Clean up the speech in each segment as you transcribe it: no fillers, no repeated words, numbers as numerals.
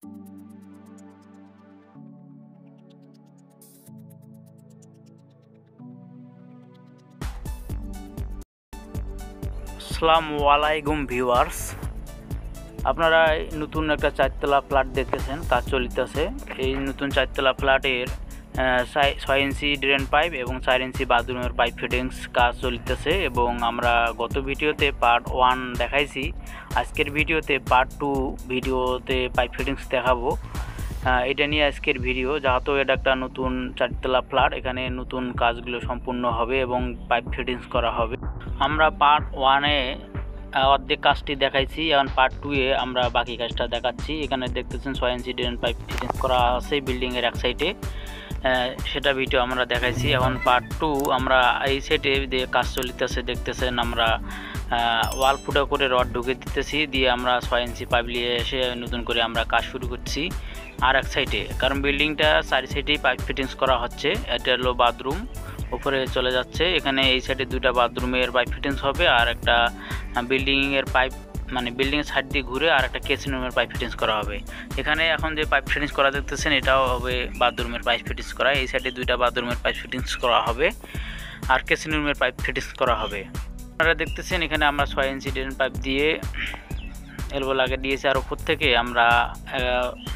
আসসালামু আলাইকুম ভিউয়ার্স, আপনারা নতুন একটা চারতলা ফ্ল্যাট দেখতেছেন, কাজ চলিতেছে। এই নতুন চারতলা ফ্ল্যাটের 6 ইঞ্চি ড্রেন পাইপ এবং 4 ইঞ্চি বাথরুমের পাইপ ফিটিংস কাজ চলিতেছে এবং আমরা গত ভিডিওতে পার্ট 1 দেখাইছি। আজকের ভিডিওতে পার্ট 2 ভিডিওতে পাইপ ফিটিংস দেখাবো। এটা নিয়ে আজকের ভিডিও, যেহেতু এটা একটা নতুন চারতলা ফ্ল্যাট, এখানে নতুন কাজগুলো সম্পূর্ণ হবে এবং পাইপ ফিটিংস করা হবে। আমরা পার্ট 1-এ অর্ধেক কাজটি দেখাইছি, এখন পার্ট 2-এ আমরা বাকি কাজটা দেখাচ্ছি। এখানে দেখতেছেন 6 ইঞ্চি ড্রেন পাইপ ফিটিংস করা আছে বিল্ডিংয়ের এক সাইডে, সেটা ভিডিও আমরা দেখাইছি। এখন পার্ট 2 আমরা এই সাইডে দিয়ে কাজ চলিতেছে, দেখতেছেন আমরা ওয়াল ফুটা করে রড ঢুকে দিতেছি, দিয়ে আমরা 6 ইঞ্চি পাইপ নিয়ে এসে নতুন করে আমরা কাজ শুরু করছি আর এক সাইডে। কারণ বিল্ডিংটা 4 সাইডেই পাইপ ফিটিংস করা হচ্ছে। এটা হলো বাথরুম, উপরে চলে যাচ্ছে। এখানে এই সাইডে 2টা বাথরুমের পাইপ ফিটিংস হবে আর একটা বিল্ডিংয়ের পাইপ, মানে বিল্ডিংয়ের সাইড দিয়ে ঘুরে আর একটা কিচেন রুমের পাইপ ফিটিংস করা হবে। এখানে এখন যে পাইপ ফিটিংস করা দেখতেছেন এটাও হবে বাথরুমের পাইপ ফিটিংস করা। এই সাইডে 2টা বাথরুমের পাইপ ফিটিংস করা হবে আর কিচেন রুমের পাইপ ফিটিংস করা হবে। আপনারা দেখতেছেন এখানে আমরা 6 ইঞ্চি ড্রেন পাইপ দিয়ে এলবো লাগিয়ে দিয়েছি আর উপর থেকে আমরা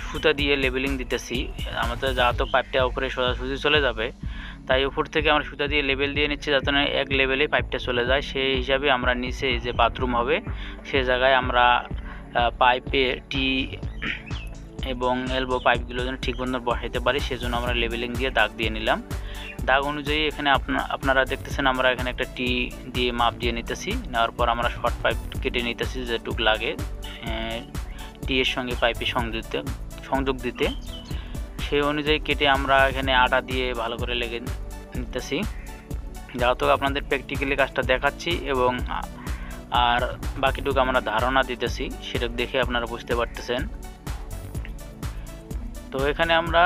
সুতা দিয়ে লেবেলিং দিতেছি। আমাদের যেহেতু পাইপটা উপরে সোজাসুজি চলে যাবে, তাই উপর থেকে আমরা সুতা দিয়ে লেবেল দিয়ে নিচ্ছি যাতে না এক লেভেলে পাইপটা চলে যায়। সেই হিসাবে আমরা নিচে যে বাথরুম হবে সে জায়গায় আমরা পাইপে টি এবং এলবো পাইপগুলো যেন ঠিক মতো বসাইতে পারি, সেজন্য আমরা লেবেলিং দিয়ে দাগ দিয়ে নিলাম। দাগ অনুযায়ী এখানে আপনারা দেখতেছেন আমরা এখানে একটা টি দিয়ে মাপ দিয়ে নিতেছি। নেওয়ার পর আমরা শর্ট পাইপ কেটে নিতেছি যেটুক লাগে টি এর সঙ্গে পাইপে সংযোগ দিতে, সেই অনুযায়ী কেটে আমরা এখানে আটা দিয়ে ভালো করে লেগে নিতেছি। যেহেতু আপনাদের প্র্যাকটিক্যালি কাজটা দেখাচ্ছি এবং আর বাকিটুকু আমরা ধারণা দিতেছি, সেটা দেখে আপনারা বুঝতে পারতেছেন। তো এখানে আমরা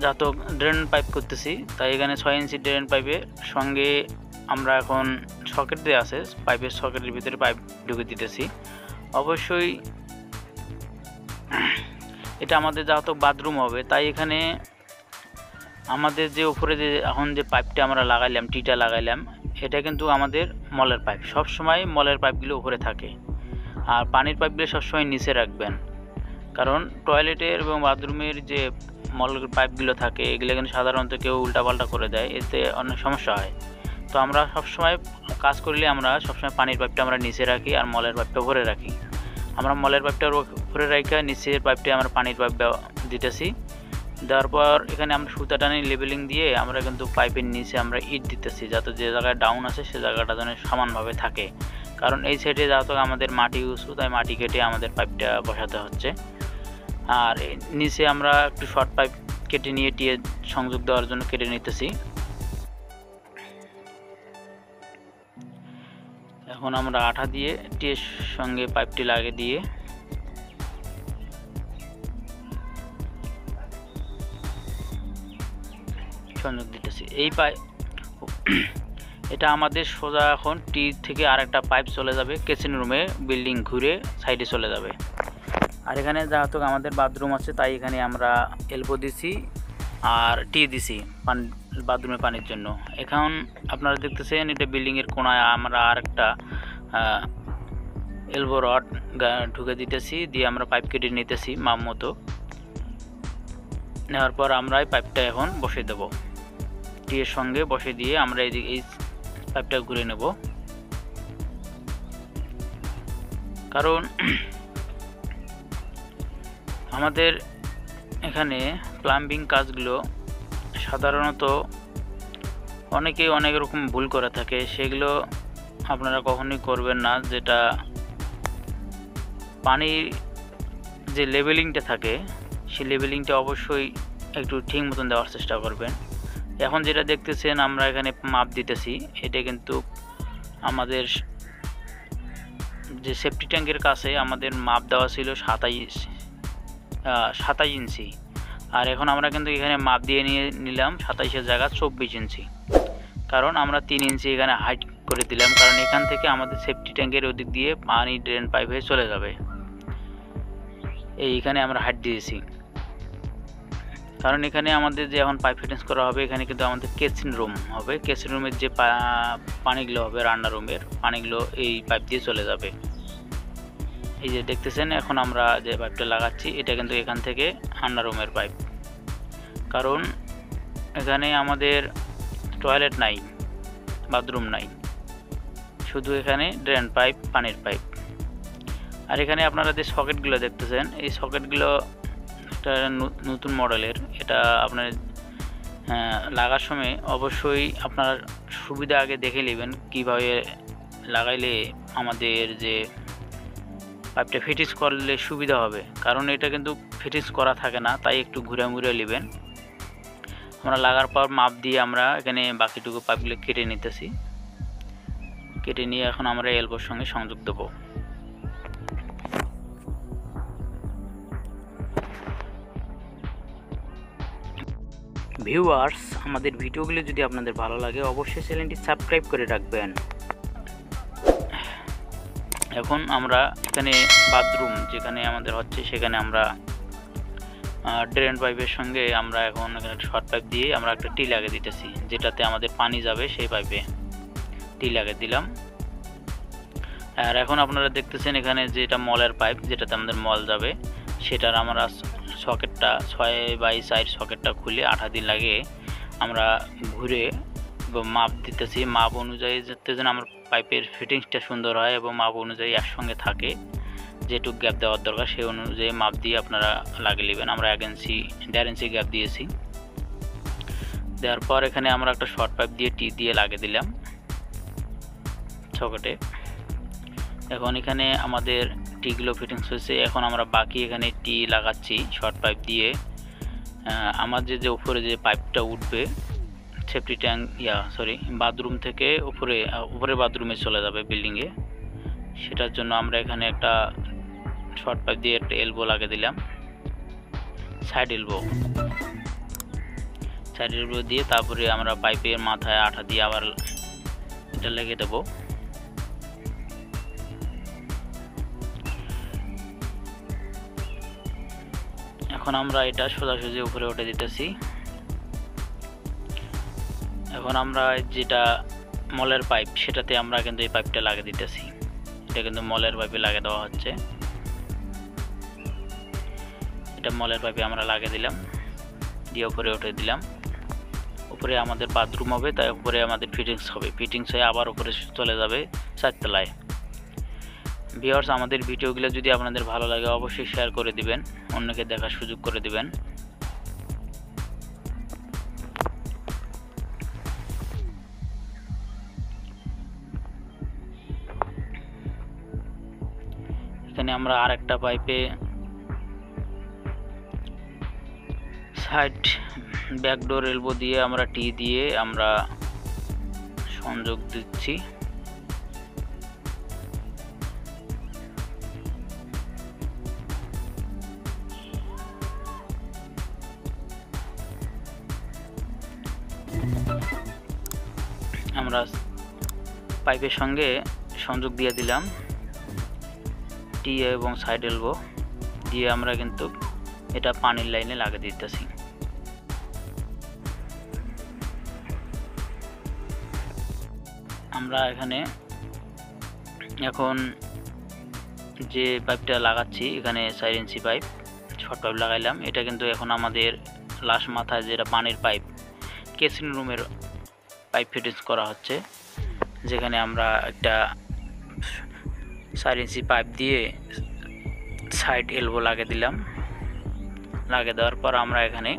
যত ড্রেন পাইপ করতেছি, তাই এখানে 6 ইঞ্চি ড্রেন পাইপের সঙ্গে আমরা এখন সকেট দিয়ে আছে, পাইপের সকেটের ভিতরে পাইপ ঢুকে দিতেছি। অবশ্যই এটা আমাদের যেহেতু বাথরুম হবে, তাই এখানে আমাদের যে উপরে যে এখন যে পাইপটা আমরা লাগাইলাম, টিটা লাগাইলাম, এটা কিন্তু আমাদের মলের পাইপ। সবসময় মলের পাইপগুলো উপরে থাকে আর পানির পাইপগুলো সবসময় নিচে রাখবেন, কারণ টয়লেটের এবং বাথরুমের যে মলের পাইপগুলো থাকে এগুলো কিন্তু সাধারণত কেউ উল্টাপাল্টা করে দেয়, এতে অনেক সমস্যা হয়। তো আমরা সবসময় কাজ করলে আমরা সবসময় পানির পাইপটা আমরা নিচে রাখি আর মলের পাইপটা উপরে রাখি। আমরা মলের পাইপটার উপরে রাখা নিচের পাইপটা আমরা পানির পাইপ দিতেছি। দেওয়ার পর এখানে আমরা সুতা টানি লেবেলিং দিয়ে আমরা কিন্তু পাইপের নিচে আমরা ইট দিতেছি, যাতে যে জায়গায় ডাউন আছে সে জায়গাটা যেন সমানভাবে থাকে। কারণ এই সাইডে যেহেতু আমাদের মাটি উঁচু, তাই মাটি কেটে আমাদের পাইপটা বসাতে হচ্ছে। আর নিচে আমরা একটু শর্ট পাইপ কেটে নিয়ে টিয়ে সংযোগ দেওয়ার জন্য কেটে নিতেছি। এখন আমরা আঠা দিয়ে টিয়ের সঙ্গে পাইপটি লাগিয়ে দিয়ে সংযোগ দিতেছি। এই পাইপ এটা আমাদের সোজা এখন টি থেকে আরেকটা পাইপ চলে যাবে কিচেন রুমে, বিল্ডিং ঘুরে সাইডে চলে যাবে। আর এখানে যেহেতু আমাদের বাথরুম আছে, তাই এখানে আমরা এলবো দিছি আর টি দিছি বাথরুমে পানির জন্য। এখন আপনারা দেখতেছেন এটা বিল্ডিংয়ের কোনায় আমরা আরেকটা এলবো রড ঢুকে দিতেছি, দিয়ে আমরা পাইপ কেটে নিতেছি মাপ মতো। নেওয়ার পর আমরা এই পাইপটা এখন বসিয়ে দেব, টি এর সঙ্গে বসিয়ে দিয়ে আমরা এই পাইপটা ঘুরে নেব। কারণ আমাদের এখানে প্লাম্বিং কাজগুলো সাধারণত অনেকে অনেক রকম ভুল করে থাকে, সেগুলো আপনারা কখনোই করবেন না। যেটা পানির যে লেবেলিংটা থাকে সেই লেবেলিংটা অবশ্যই একটু ঠিক মতন দেওয়ার চেষ্টা করবেন। এখন যেটা দেখতেছেন আমরা এখানে মাপ দিতেছি, এটা কিন্তু আমাদের যে সেফটি ট্যাঙ্কের কাছে আমাদের মাপ দেওয়া ছিল 27 ইঞ্চি, আর এখন আমরা কিন্তু এখানে মাপ দিয়ে নিলাম 27-এর জায়গা 24 ইঞ্চি। কারণ আমরা 3 ইঞ্চি এখানে হাইট করে দিলাম, কারণ এখান থেকে আমাদের সেফটি ট্যাঙ্কের ওদিক দিয়ে পানি ড্রেন পাইপ হয়ে চলে যাবে। এইখানে আমরা হাইট দিয়েছি। কারণ এখানে আমাদের যে এখন পাইপ ফিটিংস করা হবে, এখানে কিন্তু আমাদের কিচেন রুম হবে। কিচেন রুমের যে পানিগুলো হবে, রান্না রুমের পানিগুলো এই পাইপ দিয়ে চলে যাবে। এই যে দেখতেছেন এখন আমরা যে পাইপটা লাগাচ্ছি, এটা কিন্তু এখান থেকে রান্না রুমের পাইপ। কারণ এখানে আমাদের টয়লেট নাই, বাথরুম নাই, শুধু এখানে ড্রেন পাইপ, পানির পাইপ। আর এখানে আপনারা যে সকেটগুলো দেখতেছেন, এই সকেটগুলো একটা নতুন মডেলের। এটা আপনার লাগার সময় অবশ্যই আপনার সুবিধা আগে দেখে নেবেন কীভাবে লাগাইলে আমাদের যে পাইপটা ফিটিংস করলে সুবিধা হবে। কারণ এটা কিন্তু ফিটিংস করা থাকে না, তাই একটু ঘুরে ঘুরে নেবেন। আমরা লাগার পর মাপ দিয়ে আমরা এখানে বাকিটুকু পাইপগুলো কেটে নিতেছি। কেটে নিয়ে এখন আমরা এলবোর সঙ্গে সংযোগ দেব। ভিউয়ার্স, আমাদের ভিডিওগুলো যদি আপনাদের ভালো লাগে অবশ্যই চ্যানেলটি সাবস্ক্রাইব করে রাখবেন। এখন আমরা এখানে বাথরুম যেখানে আমাদের হচ্ছে, সেখানে আমরা ড্রেন পাইপের সঙ্গে আমরা এখন এখানে শর্ট পাইপ দিয়ে আমরা একটা টি লাগিয়ে দিতেছি, যেটাতে আমাদের পানি যাবে সেই পাইপে টি লাগিয়ে দিলাম। আর এখন আপনারা দেখতেছেন এখানে যেটা মলের পাইপ, যেটাতে আমাদের মল যাবে, সেটার আমরা সকেটটা 6x4 সকেটটা খুলে 8 দিন লাগিয়ে আমরা ঘুরে মাপ দিতেছি। মাপ অনুযায়ী যাতে যেন আমার পাইপের ফিটিংসটা সুন্দর হয় এবং মাপ অনুযায়ী একসঙ্গে থাকে, যেটুকু গ্যাপ দেওয়ার দরকার সেই অনুযায়ী মাপ দিয়ে আপনারা লাগিয়ে নেবেন। আমরা 1.5 ইঞ্চি গ্যাপ দিয়েছি। দেওয়ার পর এখানে আমরা একটা শর্ট পাইপ দিয়ে টি দিয়ে লাগিয়ে দিলাম সকেটে। এখন এখানে আমাদের টিগুলো ফিটিংস হয়েছে। এখন আমরা বাকি এখানে টি লাগাচ্ছি শর্ট পাইপ দিয়ে। আমাদের যে উপরে যে পাইপটা উঠবে সেফটি ট্যাঙ্ক বাথরুম থেকে উপরে বাথরুমে চলে যাবে বিল্ডিংয়ে, সেটার জন্য আমরা এখানে একটা শর্ট পাইপ দিয়ে একটা এলবো লাগিয়ে দিলাম, সাইড এলবো দিয়ে তারপরে আমরা পাইপের মাথায় আঠা দিয়ে আবার এটা লেগে দেবো। এখন আমরা এটা সোজাসুজি উপরে উঠে দিতেছি। এখন আমরা যেটা মলের পাইপ, সেটাতে আমরা কিন্তু এই পাইপটা লাগিয়ে দিতেছি। এটা কিন্তু মলের পাইপে লাগিয়ে দেওয়া হচ্ছে। এটা মলের পাইপে আমরা লাগিয়ে দিলাম, দিয়ে উপরে উঠে দিলাম। উপরে আমাদের বাথরুম হবে, তাই উপরে আমাদের ফিটিংস হবে। ফিটিংস হয়ে আবার উপরে চলে যাবে 4 তলায়। ভিউয়ার্স, আমাদের ভিডিওগুলো যদি আপনাদের ভালো লাগে অবশ্যই শেয়ার করে দিবেন, অন্যকে দেখার সুযোগ করে দিবেন। এখানে আমরা আরেকটা পাইপে সাইড ব্যাকডোর এলবো দিয়ে আমরা টি দিয়ে আমরা সংযোগ দিচ্ছি। আমরা পাইপের সঙ্গে সংযোগ দিয়ে দিলাম টি এবং সাইড এলবো দিয়ে আমরা কিন্তু এটা পানির লাইনে লাগিয়ে দিতেছি। আমরা এখানে এখন যে পাইপটা লাগাচ্ছি, এখানে 4 ইঞ্চি পাইপ শর্ট পাইপ লাগাইলাম। এটা কিন্তু এখন আমাদের লাস্ট মাথায় যেটা পানির পাইপ, কিচেন রুমের পাইপ ফিটিংস করা হচ্ছে, যেখানে আমরা একটা 4 ইঞ্চি পাইপ দিয়ে সাইড এলবো লাগিয়ে দিলাম। লাগিয়ে দেওয়ার পর আমরা এখানে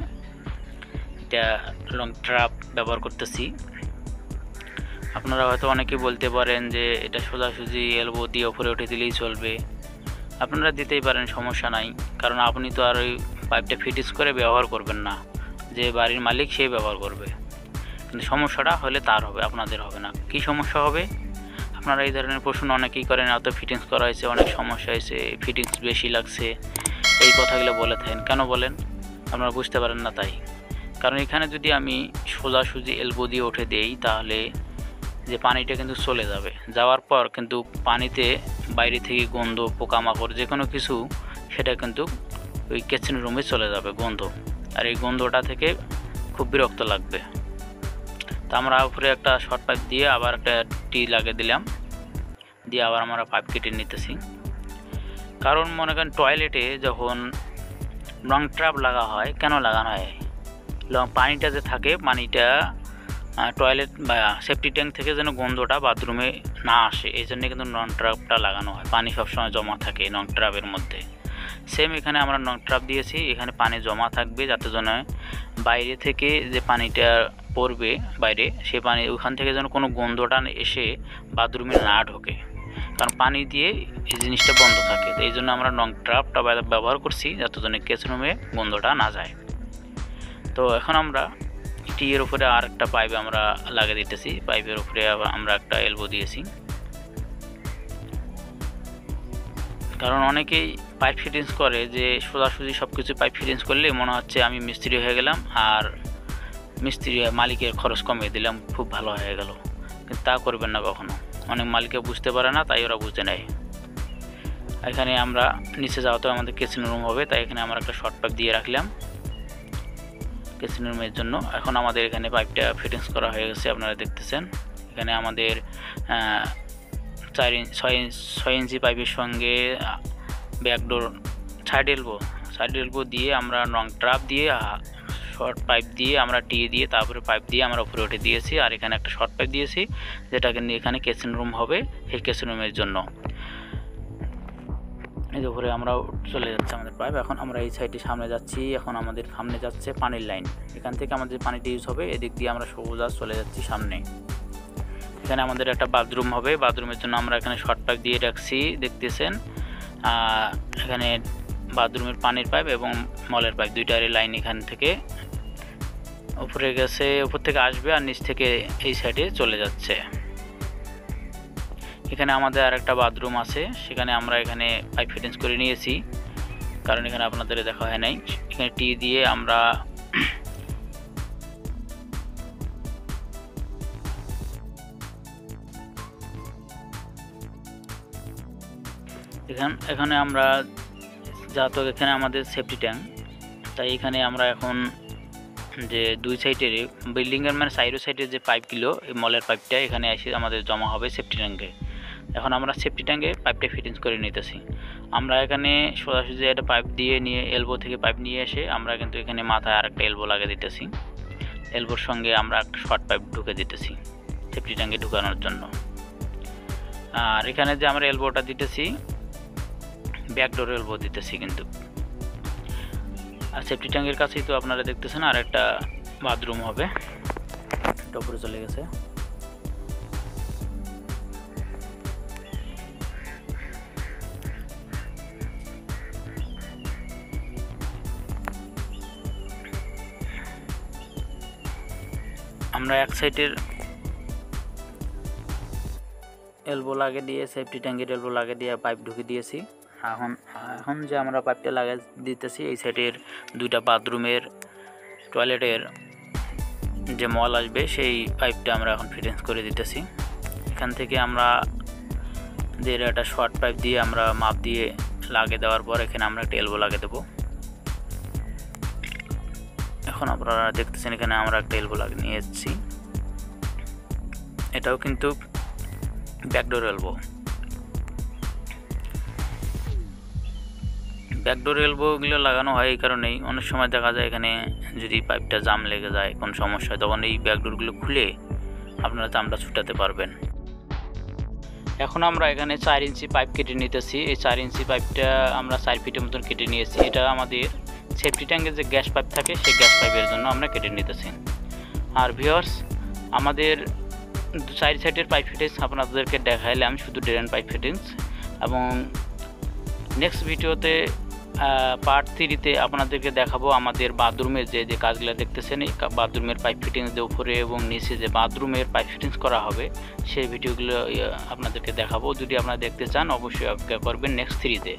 এটা লং ট্রাপ ব্যবহার করতেছি। আপনারা হয়তো অনেকে বলতে পারেন যে এটা সোজাসুজি এলবো দিয়ে উপরে উঠে দিলেই চলবে। আপনারা দিতেই পারেন, সমস্যা নাই। কারণ আপনি তো আর ওই পাইপটা ফিটিংস করে ব্যবহার করবেন না, যে বাড়ির মালিক সেই ব্যবহার করবে। কিন্তু সমস্যাটা হলে তার হবে, আপনাদের হবে না। কি সমস্যা হবে? আপনারা এই ধরনের প্রশ্ন অনেকেই করেন, এত ফিটিংস করা হয়েছে, অনেক সমস্যা হয়েছে, ফিটিংস বেশি লাগছে, এই কথাগুলো বলে থাকেন। কেন বলেন? আপনারা বুঝতে পারেন না তাই। কারণ এখানে যদি আমি সোজাসুজি এলবো দিয়ে উঠে দেই, তাহলে যে পানিটা কিন্তু চলে যাবে। যাওয়ার পর কিন্তু পানিতে বাইরে থেকে গন্ধ, পোকামাকড় যে কোনো কিছু, সেটা কিন্তু ওই কিচেন রুমে চলে যাবে গন্ধ। আর এই গন্ধটা থেকে খুব বিরক্ত লাগবে। তো আমরা উপরে একটা শর্ট পাইপ দিয়ে আবার একটা টি লাগিয়ে দিলাম, দিয়ে আবার আমরা পাইপ কেটে নিতেছি। কারণ মনে করেন টয়লেটে যখন লং ট্র্যাপ লাগা হয়, কেন লাগানো হয়, পানিটা যে থাকে, পানিটা টয়লেট বা সেফটি ট্যাঙ্ক থেকে যেন গন্ধটা বাথরুমে না আসে, এই জন্য কিন্তু নন ট্র্যাপটা লাগানো হয়। পানি সবসময় জমা থাকে নন ট্র্যাপের মধ্যে। সেম এখানে আমরা নন ট্র্যাপ দিয়েছি, এখানে পানি জমা থাকবে যাতে যেন বাইরে থেকে যে পানিটা পড়বে বাইরে, সে পানি ওখান থেকে যেন কোনো গন্ধটা এসে বাথরুমে না ঢোকে, কারণ পানি দিয়ে এই জিনিসটা বন্ধ থাকে। তো এই জন্য আমরা নন ট্র্যাপটা ব্যবহার করছি যাতে যেন কিচেনরুমে গন্ধটা না যায়। তো এখন আমরা টিয়ের উপরে আর একটা পাইপ আমরা লাগিয়ে দিতেছি, পাইপের উপরে আমরা একটা এলবো দিয়েছি। কারণ অনেকেই পাইপ ফিটিংস করে যে সোজাসুজি সব কিছু পাইপ ফিটিংস করলে মনে হচ্ছে আমি মিস্ত্রি হয়ে গেলাম আর মিস্ত্রি মালিকের খরচ কমিয়ে দিলাম, খুব ভালো হয়ে গেল। কিন্তু তা করবেন না কখনো, অনেক মালিকে বুঝতে পারে না, তাই ওরা বুঝে নেয়। এখানে আমরা নিচে যাওয়াতে আমাদের কিচেন রুম হবে, তাই এখানে আমরা একটা শর্ট পাইপ দিয়ে রাখলাম কিচেন রুমের জন্য। এখন আমাদের এখানে পাইপটা ফিটিংস করা হয়ে গেছে, আপনারা দেখতেছেন। এখানে আমাদের 6 ইঞ্চি পাইপের সঙ্গে ব্যাকডোর সাইড এলবো দিয়ে আমরা লং ট্র্যাপ দিয়ে শর্ট পাইপ দিয়ে আমরা টি দিয়ে তারপরে পাইপ দিয়ে আমরা উপরে উঠে দিয়েছি। আর এখানে একটা শর্ট পাইপ দিয়েছি যেটা কিন্তু এখানে কিচেন রুম হবে, এই কিচেন রুমের জন্য। এই উপরে আমরা চলে যাচ্ছে আমাদের পাইপ। এখন আমরা এই সাইডে সামনে যাচ্ছি, এখন আমাদের সামনে যাচ্ছে পানির লাইন, এখান থেকে আমাদের পানিটা ইউজ হবে, এদিক দিয়ে আমরা সোজা চলে যাচ্ছি সামনে। এখানে আমাদের একটা বাথরুম হবে, বাথরুমের জন্য আমরা এখানে শর্ট পাইপ দিয়ে রাখছি, দেখতেছেন। এখানে বাথরুমের পানির পাইপ এবং মলের পাইপ দুইটারই লাইন এখান থেকে উপরে গেছে, উপর থেকে আসবে আর নিচ থেকে এই সাইডে চলে যাচ্ছে। এখানে আমাদের আর একটা বাথরুম আছে, সেখানে আমরা এখানে পাইপ ফিটিংস করে নিয়েছি, কারণ এখানে আপনাদের দেখা হয় নাই। এখানে টি দিয়ে আমরা এখানে আমরা যাতে এখানে আমাদের সেফটি ট্যাঙ্ক, তাই এখানে আমরা এখন যে দুই সাইডের বিল্ডিংয়ের মানে সাইডের যে পাইপগুলো, এই মলের পাইপটা এখানে এসে আমাদের জমা হবে সেফটি ট্যাঙ্কে। এখন আমরা সেফটি ট্যাঙ্কে পাইপটা ফিটিংস করে নিতেছি। আমরা এখানে সোজাসুজি একটা পাইপ দিয়ে নিয়ে এলবো থেকে পাইপ নিয়ে এসে আমরা কিন্তু এখানে মাথায় আর একটা এলবো লাগিয়ে দিতেছি, এলবোর সঙ্গে আমরা একটা শর্ট পাইপ ঢুকে দিতেছি সেফটি ট্যাঙ্কে ঢুকানোর জন্য। আর এখানে যে আমরা এলবোটা দিতেছি ব্যাকডোর এলবো দিতেছি কিন্তু। আর সেফটি ট্যাঙ্কের কাছেই তো আপনারা দেখতেছেন আর একটা বাথরুম হবে, এটা উপরে চলে গেছে। আমরা এক সাইডের এলবো লাগিয়ে দিয়ে সেফটি ট্যাঙ্কের এলবো লাগিয়ে দিয়ে পাইপ ঢুকে দিয়েছি। এখন যে আমরা পাইপটা লাগিয়ে দিতেছি এই সাইডের দুইটা বাথরুমের টয়লেটের যে মল আসবে সেই পাইপটা আমরা এখন ফিটিংস করে দিতেছি। এখান থেকে আমরা একটা শর্ট পাইপ দিয়ে আমরা মাপ দিয়ে লাগিয়ে দেওয়ার পর এখানে আমরা একটা এলবো লাগিয়ে দেবো। এখন আপনারা দেখতেছেন এখানে আমরা একটা এলবো লাগিয়ে নিয়ে এসেছি, এটাও কিন্তু ব্যাকডোর এলবো। ব্যাকডোর এলবোগুলো লাগানো হয় এই কারণেই, অনেক সময় দেখা যায় এখানে যদি পাইপটা জাম লেগে যায় কোনো সমস্যা হয়, তখন এই ব্যাকডোরগুলো খুলে আপনারা জামটা ছুটাতে পারবেন। এখন আমরা এখানে 4 ইঞ্চি পাইপ কেটে নিতেছি। এই 4 ইঞ্চি পাইপটা আমরা 4 ফিটের মতন কেটে নিয়েছি। এটা আমাদের সেফটি ট্যাঙ্কের যে গ্যাস পাইপ থাকে সেই গ্যাস পাইপের জন্য আমরা কেটে নিতেছি। আর ভিউয়ার্স, আমাদের 4 সাইডের পাইপ ফিটিংস আপনাদেরকে দেখাইলাম, শুধু ড্রেন পাইপ ফিটিংস। এবং নেক্সট ভিডিওতে পার্ট 3-তে আপনাদেরকে দেখাবো আমাদের বাথরুমের যে কাজগুলো দেখতেছেন, এই বাথরুমের পাইপ ফিটিংস দিয়ে উপরে এবং নিচে যে বাথরুমের পাইপ ফিটিংস করা হবে সেই ভিডিওগুলো আপনাদেরকে দেখাবো। যদি আপনারা দেখতে চান অবশ্যই অপেক্ষা করবেন নেক্সট 3-তে।